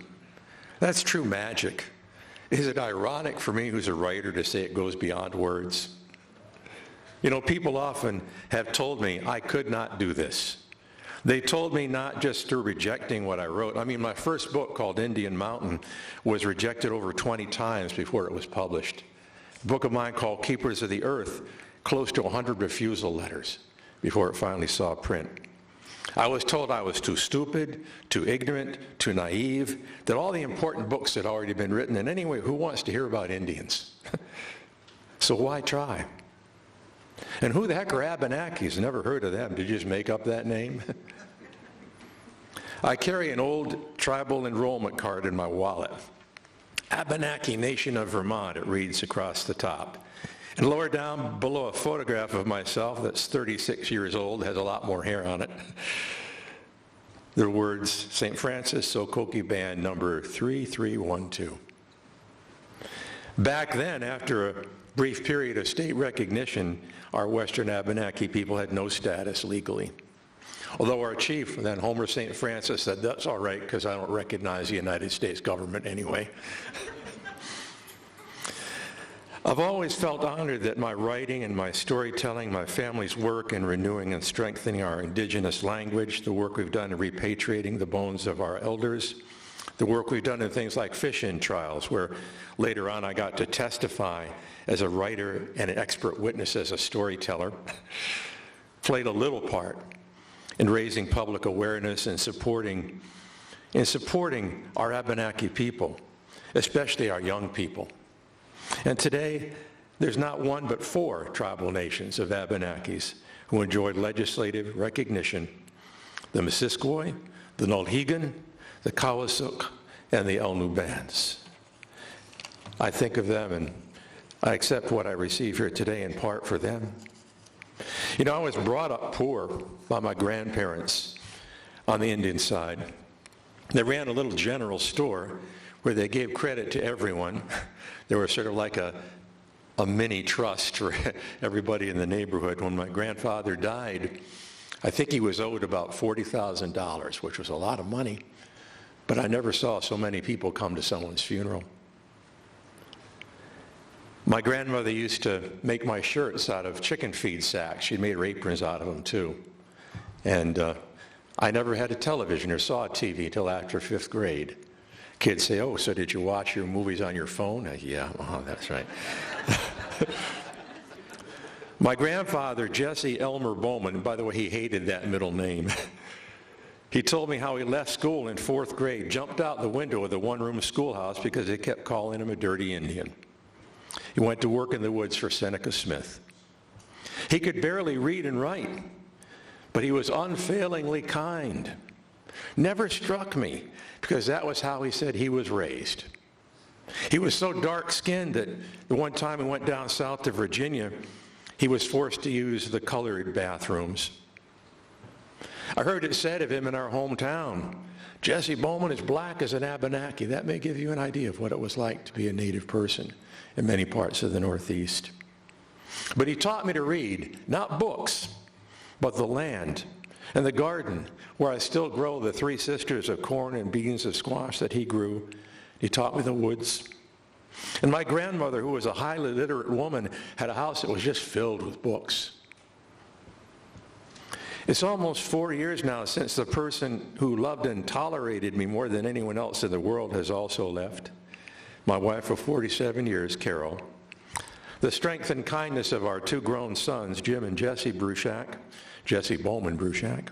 that's true magic. Is it ironic for me, who's a writer, to say it goes beyond words? You know, people often have told me I could not do this. They told me not just through rejecting what I wrote. I mean, my first book called Indian Mountain was rejected over 20 times before it was published. A book of mine called Keepers of the Earth, close to 100 refusal letters before it finally saw print. I was told I was too stupid, too ignorant, too naive, that all the important books had already been written, and anyway, who wants to hear about Indians? So why try? And who the heck are Abenakis? Never heard of them. Did you just make up that name? I carry an old tribal enrollment card in my wallet. Abenaki Nation of Vermont, it reads across the top. And lower down below a photograph of myself that's 36 years old, has a lot more hair on it. The words, St. Francis Sokoki Band number 3312. Back then, after a brief period of state recognition, our Western Abenaki people had no status legally. Although our chief, then Homer St. Francis, said, that's all right because I don't recognize the United States government anyway. I've always felt honored that my writing and my storytelling, my family's work in renewing and strengthening our indigenous language, the work we've done in repatriating the bones of our elders, the work we've done in things like fish-in trials, where later on I got to testify as a writer and an expert witness as a storyteller, played a little part in raising public awareness and supporting our Abenaki people, especially our young people. And today, there's not one but 4 tribal nations of Abenakis who enjoyed legislative recognition: the Missisquoi, the Nulhegan, the Kawasuk, and the Elnu bands. I think of them and I accept what I receive here today in part for them. You know, I was brought up poor by my grandparents on the Indian side. They ran a little general store where they gave credit to everyone. There was sort of like a mini trust for everybody in the neighborhood. When my grandfather died, I think he was owed about $40,000, which was a lot of money, but I never saw so many people come to someone's funeral. My grandmother used to make my shirts out of chicken feed sacks. She made her aprons out of them too. And I never had a television or saw a TV until after 5th grade. Kids say, "Oh, so did you watch your movies on your phone?" Yeah, that's right. My grandfather, Jesse Elmer Bowman, by the way, he hated that middle name. He told me how he left school in 4th grade, jumped out the window of the one-room schoolhouse because they kept calling him a dirty Indian. He went to work in the woods for Seneca Smith. He could barely read and write, but he was unfailingly kind. Never struck me, because that was how he said he was raised. He was so dark-skinned that the one time he went down south to Virginia, he was forced to use the colored bathrooms. I heard it said of him in our hometown, "Jesse Bowman is black as an Abenaki." That may give you an idea of what it was like to be a native person in many parts of the Northeast. But he taught me to read, not books, but the land and the garden where I still grow the 3 sisters of corn and beans of squash that he grew. He taught me the woods. And my grandmother, who was a highly literate woman, had a house that was just filled with books. It's almost 4 years now since the person who loved and tolerated me more than anyone else in the world has also left. My wife of 47 years, Carol. The strength and kindness of our 2 grown sons, Jim and Jesse Bruchac, Jesse Bowman Bruchac,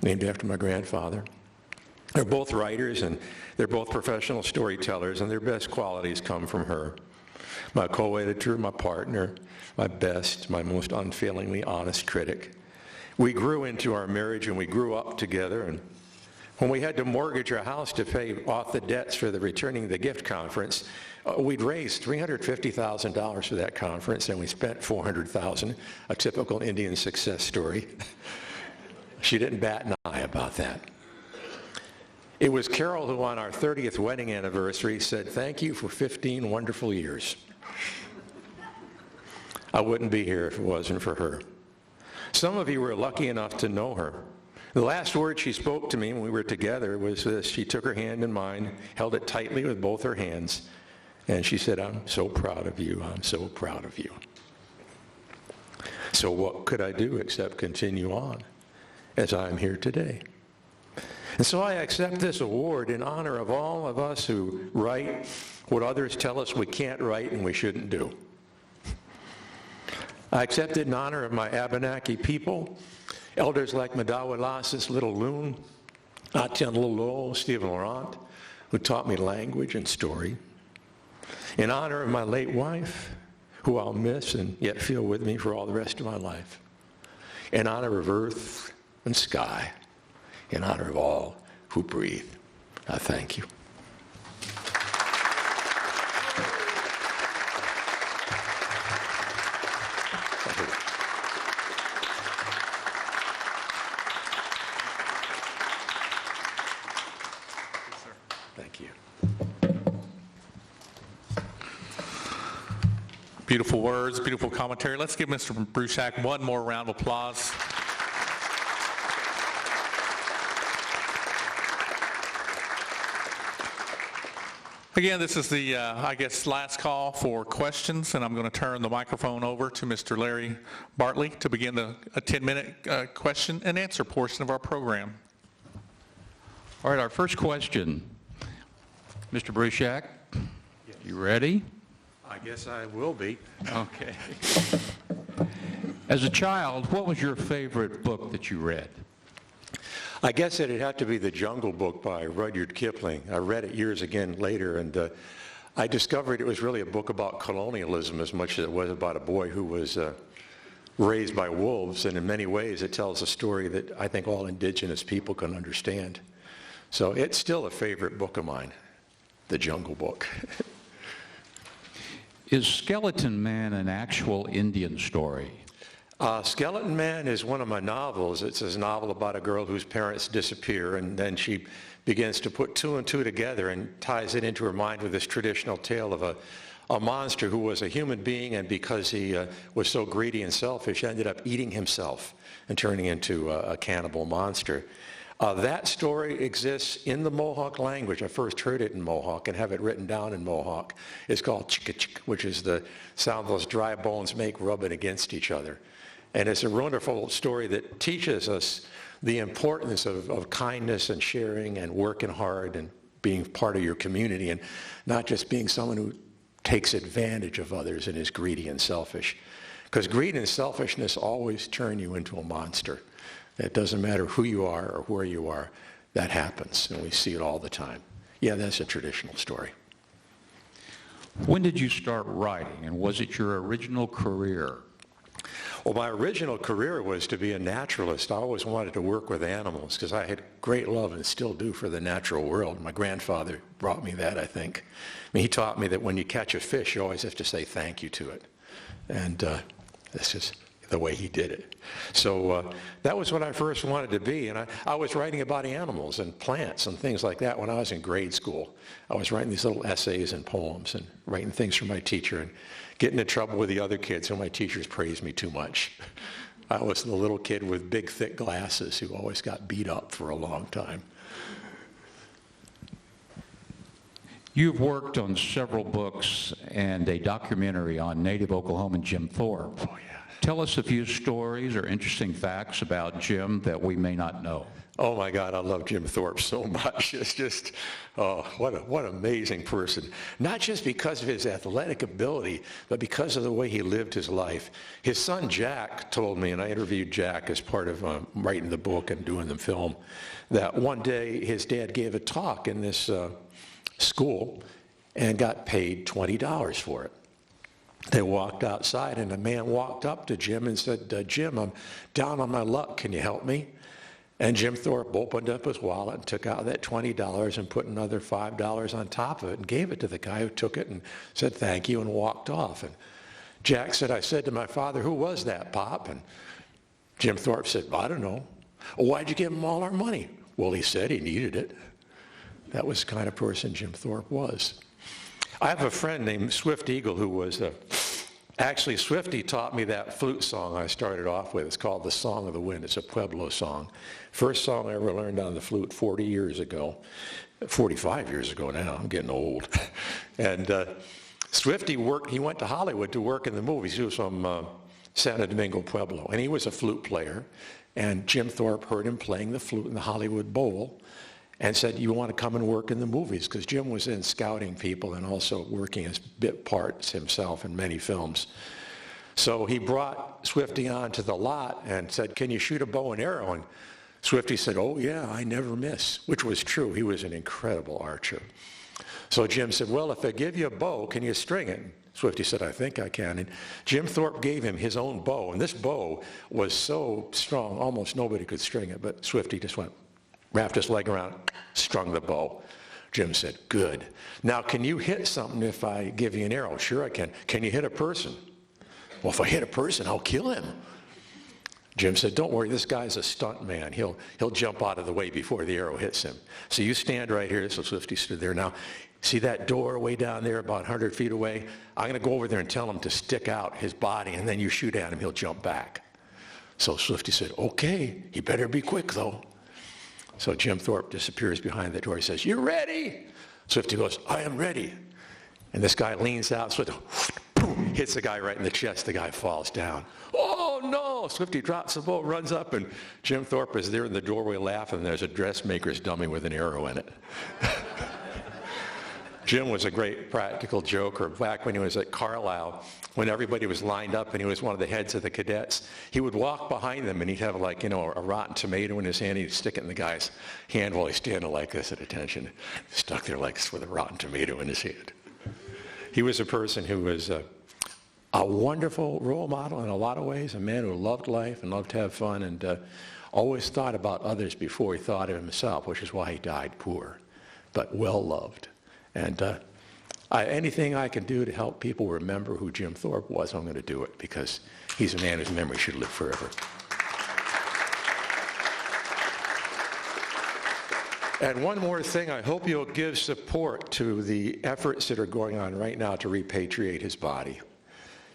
named after my grandfather. They're both writers, and they're both professional storytellers, and their best qualities come from her. My co-editor, my partner, my best, my most unfailingly honest critic. We grew into our marriage, and we grew up together, and when we had to mortgage our house to pay off the debts for the Returning the Gift conference, we'd raised $350,000 for that conference, and we spent $400,000, a typical Indian success story. She didn't bat an eye about that. It was Carol who, on our 30th wedding anniversary, said, "Thank you for 15 wonderful years." I wouldn't be here if it wasn't for her. Some of you were lucky enough to know her. The last word she spoke to me when we were together was this. She took her hand in mine, held it tightly with both her hands, and she said, "I'm so proud of you. I'm so proud of you." So what could I do except continue on as I am here today? And so I accept this award in honor of all of us who write what others tell us we can't write and we shouldn't do. I accept it in honor of my Abenaki people, elders like Madawa Lasses, Little Loon, Atian Lolo, Stephen Laurent, who taught me language and story. In honor of my late wife, who I'll miss and yet feel with me for all the rest of my life. In honor of earth and sky. In honor of all who breathe. I thank you. Thank you. Beautiful words, beautiful commentary. Let's give Mr. Bruchac one more round of applause. Again, this is the, last call for questions, and I'm going to turn the microphone over to Mr. Larry Bartley to begin a 10-minute question and answer portion of our program. All right, our first question. Mr. Bruchac, you ready? I guess I will be. Okay. As a child, what was your favorite book that you read? I guess it'd have to be The Jungle Book by Rudyard Kipling. I read it years again later, and I discovered it was really a book about colonialism as much as it was about a boy who was raised by wolves, and in many ways it tells a story that I think all indigenous people can understand. So it's still a favorite book of mine, The Jungle Book. Is Skeleton Man an actual Indian story? Skeleton Man is one of my novels. It's a novel about a girl whose parents disappear, and then she begins to put two and two together and ties it into her mind with this traditional tale of a monster who was a human being, and because he was so greedy and selfish, ended up eating himself and turning into a cannibal monster. That story exists in the Mohawk language. I first heard it in Mohawk and have it written down in Mohawk. It's called chik-a-chik, which is the sound those dry bones make rubbing against each other. And it's a wonderful story that teaches us the importance of kindness and sharing and working hard and being part of your community, and not just being someone who takes advantage of others and is greedy and selfish. Because greed and selfishness always turn you into a monster. It doesn't matter who you are or where you are. That happens, and we see it all the time. Yeah, that's a traditional story. When did you start writing, and was it your original career? Well, my original career was to be a naturalist. I always wanted to work with animals because I had great love, and still do, for the natural world. My grandfather brought me that, I think. I mean, he taught me that when you catch a fish, you always have to say thank you to it. And this is the way he did it. So that was what I first wanted to be. And I was writing about animals and plants and things like that when I was in grade school. I was writing these little essays and poems and writing things for my teacher and getting in trouble with the other kids when my teachers praised me too much. I was the little kid with big, thick glasses who always got beat up for a long time. You've worked on several books and a documentary on native Oklahoman Jim Thorpe. Oh, yeah. Tell us a few stories or interesting facts about Jim that we may not know. Oh my God, I love Jim Thorpe so much. It's just, oh, what an amazing person. Not just because of his athletic ability, but because of the way he lived his life. His son Jack told me, and I interviewed Jack as part of writing the book and doing the film, that one day his dad gave a talk in this school and got paid $20 for it. They walked outside, and a man walked up to Jim and said, Jim, I'm down on my luck. Can you help me? And Jim Thorpe opened up his wallet and took out that $20 and put another $5 on top of it and gave it to the guy, who took it and said thank you and walked off. And Jack said, I said to my father, who was that, Pop? And Jim Thorpe said, I don't know. Well, why'd you give him all our money? Well, he said he needed it. That was the kind of person Jim Thorpe was. I have a friend named Swift Eagle who was actually, Swifty taught me that flute song I started off with. It's called The Song of the Wind. It's a Pueblo song. First song I ever learned on the flute 40 years ago. 45 years ago now. I'm getting old. And Swifty he went to Hollywood to work in the movies. He was from Santo Domingo, Pueblo. And he was a flute player. And Jim Thorpe heard him playing the flute in the Hollywood Bowl and said, you want to come and work in the movies? Because Jim was in scouting people and also working as bit parts himself in many films. So he brought Swifty on to the lot and said, can you shoot a bow and arrow? And Swifty said, oh yeah, I never miss, which was true. He was an incredible archer. So Jim said, well, if I give you a bow, can you string it? Swifty said, I think I can. And Jim Thorpe gave him his own bow. And this bow was so strong, almost nobody could string it. But Swifty just wrapped his leg around, strung the bow. Jim said, good. Now, can you hit something if I give you an arrow? Sure I can. Can you hit a person? Well, if I hit a person, I'll kill him. Jim said, don't worry, this guy's a stunt man. He'll jump out of the way before the arrow hits him. So you stand right here. So Swifty stood there. Now, see that door way down there about 100 feet away? I'm going to go over there and tell him to stick out his body, and then you shoot at him. He'll jump back. So Swifty said, okay, he better be quick, though. So Jim Thorpe disappears behind the door. He says, you ready? Swifty goes, I am ready. And this guy leans out, Swifty hits the guy right in the chest. The guy falls down. Oh, no. Swifty drops the bow, runs up, and Jim Thorpe is there in the doorway laughing. There's a dressmaker's dummy with an arrow in it. Jim was a great practical joker. Back when he was at Carlisle, when everybody was lined up and he was one of the heads of the cadets, he would walk behind them and he'd have a rotten tomato in his hand. He'd stick it in the guy's hand while he's standing like this at attention, stuck there like this with a rotten tomato in his hand. He was a person who was a wonderful role model in a lot of ways, a man who loved life and loved to have fun and always thought about others before he thought of himself, which is why he died poor, but well loved. And anything I can do to help people remember who Jim Thorpe was, I'm going to do it because He's a man whose memory should live forever. And one more thing, I hope you'll give support to the efforts that are going on right now to repatriate his body.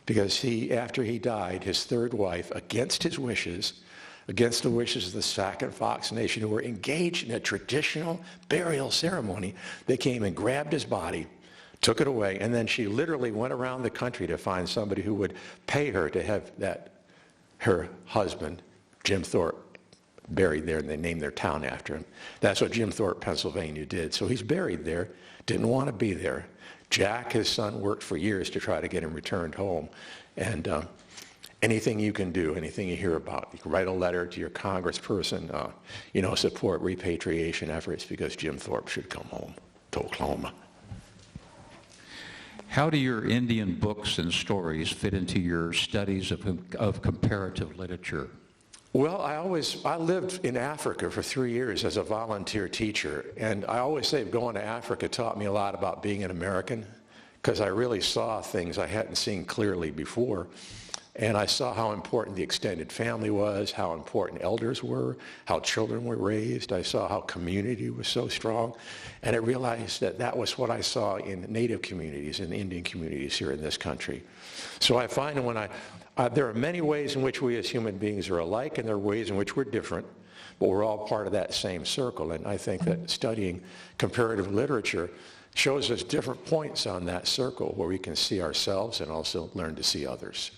Because after he died, his third wife, against his wishes, against the wishes of the Sac and Fox Nation, who were engaged in a traditional burial ceremony, they came and grabbed his body, took it away, and then she literally went around the country to find somebody who would pay her to have her husband, Jim Thorpe, buried there, and they named their town after him. That's what Jim Thorpe, Pennsylvania did. So he's buried there, didn't want to be there. Jack, his son, worked for years to try to get him returned home. And anything you can do, anything you hear about, you can write a letter to your congressperson, support repatriation efforts because Jim Thorpe should come home to Oklahoma. How do your Indian books and stories fit into your studies of comparative literature? Well, I lived in Africa for 3 years as a volunteer teacher, and I always say going to Africa taught me a lot about being an American, because I really saw things I hadn't seen clearly before. And I saw how important the extended family was, how important elders were, how children were raised. I saw how community was so strong. And I realized that that was what I saw in Native communities, in Indian communities here in this country. So I find there are many ways in which we as human beings are alike, and there are ways in which we're different, but we're all part of that same circle. And I think that studying comparative literature shows us different points on that circle where we can see ourselves and also learn to see others.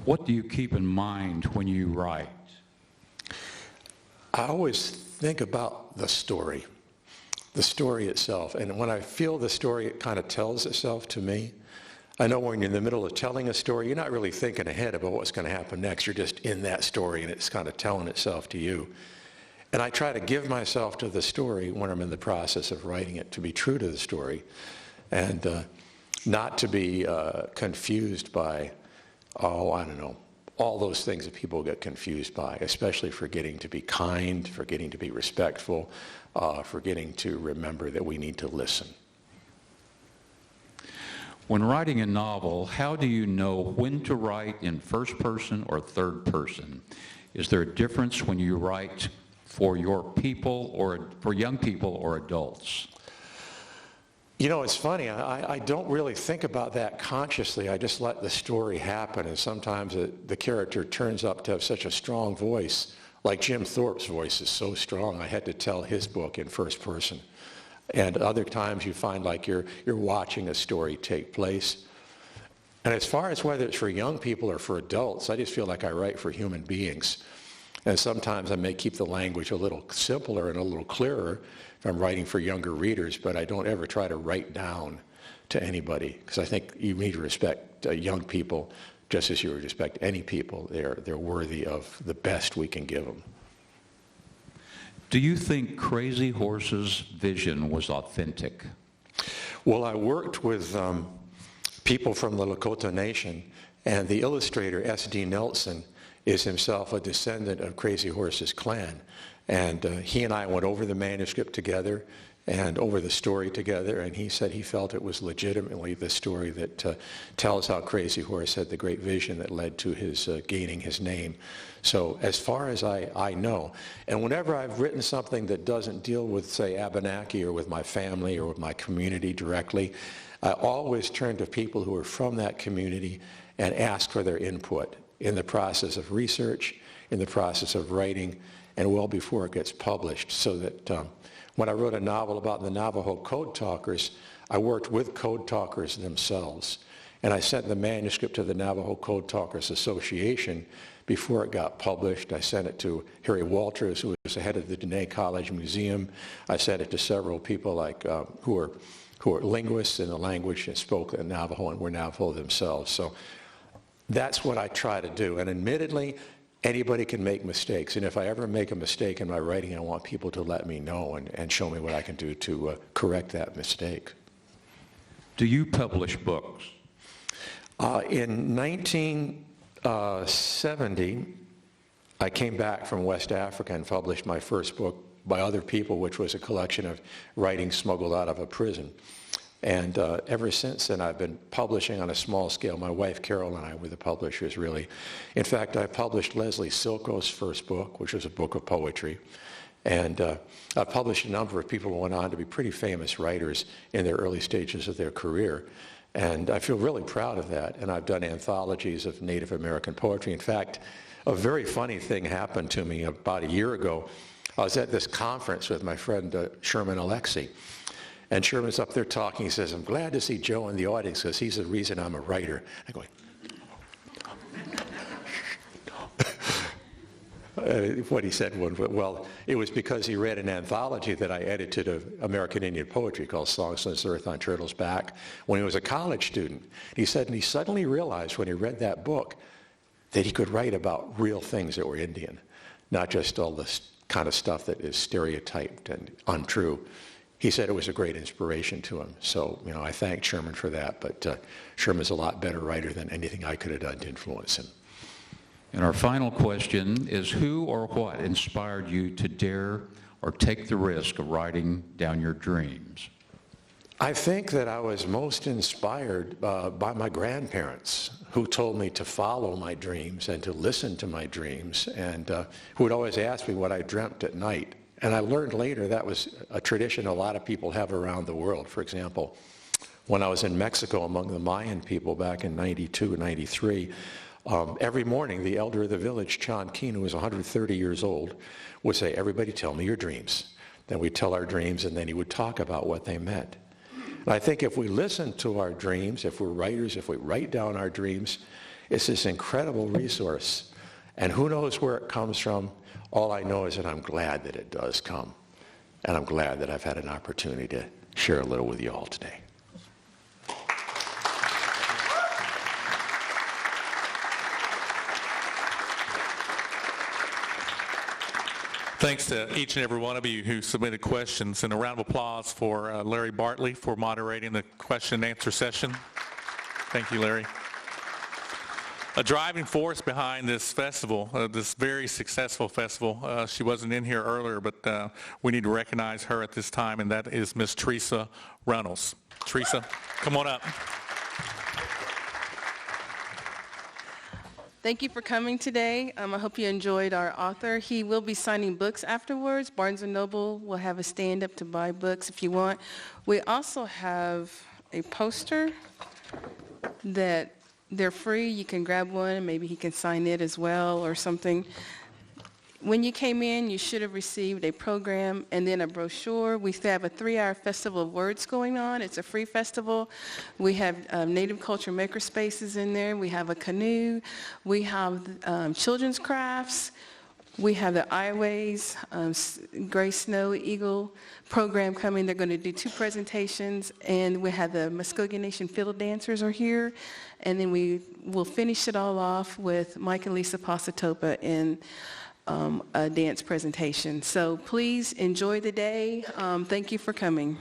What do you keep in mind when you write? I always think about the story itself. And when I feel the story, it kind of tells itself to me. I know when you're in the middle of telling a story, you're not really thinking ahead about what's going to happen next. You're just in that story, and it's kind of telling itself to you. And I try to give myself to the story when I'm in the process of writing it, to be true to the story, and not to be confused by, all those things that people get confused by, especially forgetting to be kind, forgetting to be respectful, forgetting to remember that we need to listen. When writing a novel, how do you know when to write in first person or third person? Is there a difference when you write for your people or for young people or adults? You know, it's funny. I don't really think about that consciously. I just let the story happen, and sometimes the character turns up to have such a strong voice. Like Jim Thorpe's voice is so strong, I had to tell his book in first person. And other times you find like you're watching a story take place. And as far as whether it's for young people or for adults, I just feel like I write for human beings. And sometimes I may keep the language a little simpler and a little clearer if I'm writing for younger readers, but I don't ever try to write down to anybody, because I think you need to respect young people just as you would respect any people. They're worthy of the best we can give them. Do you think Crazy Horse's vision was authentic? Well, I worked with people from the Lakota Nation, and the illustrator, S.D. Nelson, is himself a descendant of Crazy Horse's clan. And he and I went over the manuscript together and over the story together, and he said he felt it was legitimately the story that tells how Crazy Horse had the great vision that led to his gaining his name. So as far as I know, and whenever I've written something that doesn't deal with, say, Abenaki or with my family or with my community directly, I always turn to people who are from that community and ask for their input in the process of research, in the process of writing, and well before it gets published, so that when I wrote a novel about the Navajo code talkers, I worked with code talkers themselves. And I sent the manuscript to the Navajo Code Talkers Association before it got published. I sent it to Harry Walters, who was the head of the Dene College Museum. I sent it to several people like who are linguists in the language and spoke Navajo and were Navajo themselves. So that's what I try to do. And admittedly, anybody can make mistakes. And if I ever make a mistake in my writing, I want people to let me know and show me what I can do to correct that mistake. Do you publish books? In 1970, I came back from West Africa and published my first book by other people, which was a collection of writings smuggled out of a prison. And ever since then, I've been publishing on a small scale. My wife, Carol, and I were the publishers, really. In fact, I published Leslie Silko's first book, which was a book of poetry. And I published a number of people who went on to be pretty famous writers in their early stages of their career. And I feel really proud of that. And I've done anthologies of Native American poetry. In fact, a very funny thing happened to me about a year ago. I was at this conference with my friend Sherman Alexie. And Sherman's up there talking. He says, "I'm glad to see Joe in the audience because he's the reason I'm a writer." I go, what he said was, well, it was because he read an anthology that I edited of American Indian poetry called Songs from the Earth on Turtle's Back when he was a college student. He said, and he suddenly realized when he read that book that he could write about real things that were Indian, not just all this kind of stuff that is stereotyped and untrue. He said it was a great inspiration to him. So, I thank Sherman for that, but Sherman's a lot better writer than anything I could have done to influence him. And our final question is, who or what inspired you to dare or take the risk of writing down your dreams? I think that I was most inspired by my grandparents, who told me to follow my dreams and to listen to my dreams, and who would always ask me what I dreamt at night. And I learned later that was a tradition a lot of people have around the world. For example, when I was in Mexico among the Mayan people back in 92, 93, every morning the elder of the village, Chan Keen, who was 130 years old, would say, "Everybody tell me your dreams." Then we'd tell our dreams, and then he would talk about what they meant. And I think if we listen to our dreams, if we're writers, if we write down our dreams, it's this incredible resource. And who knows where it comes from? All I know is that I'm glad that it does come. And I'm glad that I've had an opportunity to share a little with you all today. Thanks to each and every one of you who submitted questions, and a round of applause for Larry Bartley for moderating the question and answer session. Thank you, Larry. A driving force behind this festival, this very successful festival. She wasn't in here earlier, but we need to recognize her at this time, and that is Miss Teresa Reynolds. Teresa, come on up. Thank you for coming today. I hope you enjoyed our author. He will be signing books afterwards. Barnes & Noble will have a stand-up to buy books if you want. We also have a poster that they're free. You can grab one, and maybe he can sign it as well or something. When you came in, you should have received a program and then a brochure. We have a 3-hour festival of words going on. It's a free festival. We have native culture maker spaces in there. We have a canoe. We have children's crafts. We have the Ioways, Gray Snow Eagle program coming. They're going to do 2 presentations. And we have the Muskogee Nation fiddle dancers are here. And then we will finish it all off with Mike and Lisa Pasatopa in a dance presentation. So please enjoy the day. Thank you for coming.